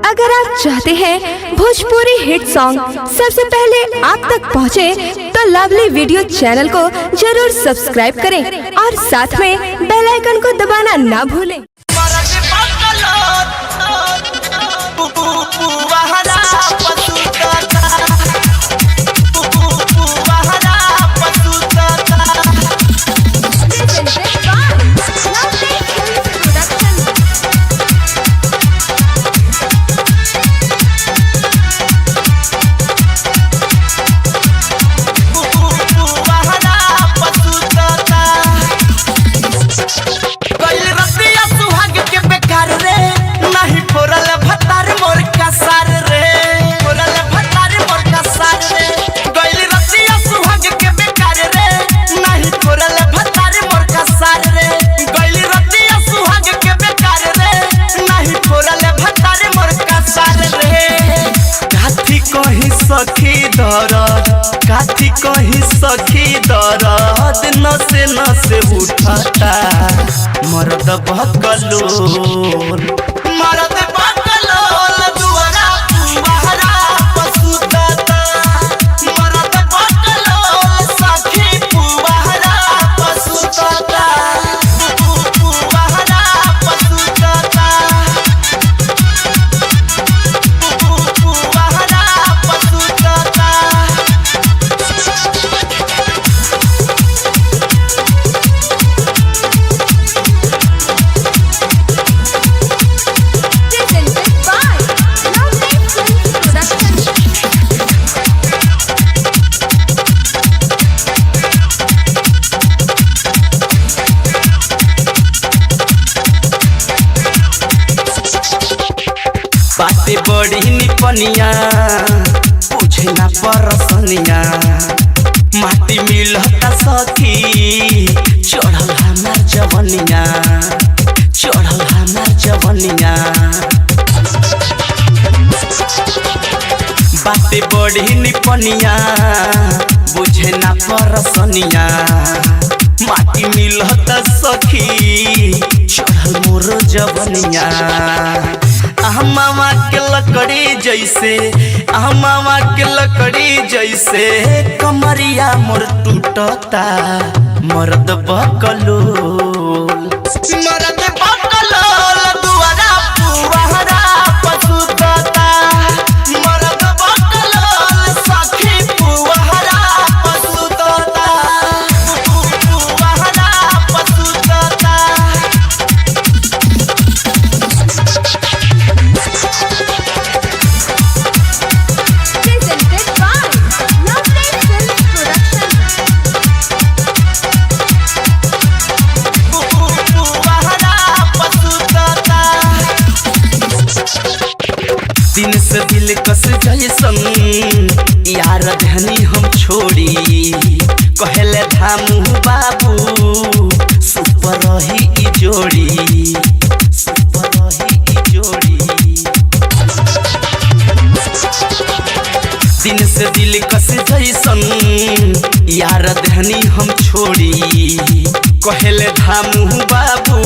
अगर आप चाहते हैं भोजपुरी हिट सॉन्ग सबसे पहले आप तक पहुंचे, तो लवली वीडियो चैनल को जरूर सब्सक्राइब करें और साथ में बेल आइकन को दबाना ना भूलें। काठी कहीं सखी दर्द नसे नसे उठता मर्द बकलोल मर्द बकलोल दुआरा पुआरा पसुता मर्द बकलोल सखी पुआरा पसुता पुआरा पसुता बाते बड़ी निपनिया पूछे ना परसनिया माटी मिलता सखी चढ़ल हमार जवनिया चढ़ल हमार जवनिया बाते बड़ी निपनिया बुझे ना परसनिया माटी मिलता सखी चढ़ल मोर जवनिया मामा के लकड़ी जैसे मामा के लकड़ी जैसे कमरिया मोर टूटता मर्द बकलोल मर्द बकलोल दुआरा पुआरा पसुता मर्द बकलोल सखी पुआरा पसुता पुआरा पसुता दिन से दिल कस जैसन यार धनी हम छोड़ी कहले धामू बाबू सुपर रही ई जोड़ी सुपर रही ई जोड़ी दिन से दिल कस जैसन यार धनी हम छोड़ी कहले धामू बाबू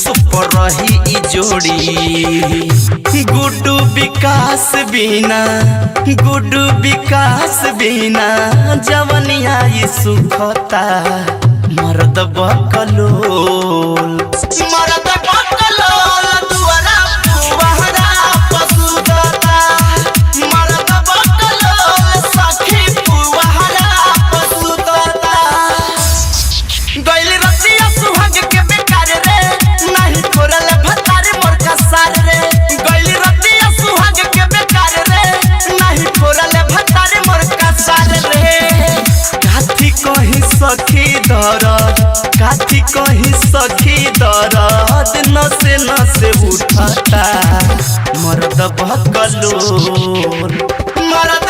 सुपर रही ई जोड़ी गुड्डू विकास बिना जवनिया ये सुखता मर्द बकलोल मर्द बकलोल दुआरा पुआरा पसुता मर्द बकलोल सखी पुआरा पसुता गइल रतिया सुहाग के बेकार रे नहीं छोड़ल भतार मोर का सार रे गइल रतिया सुहाग के बेकार रे नहीं छोड़ल भतार मोर का सार रे काठी कहीं सखी दर्द नसे नसे उठता मर्द बकलोल मर्द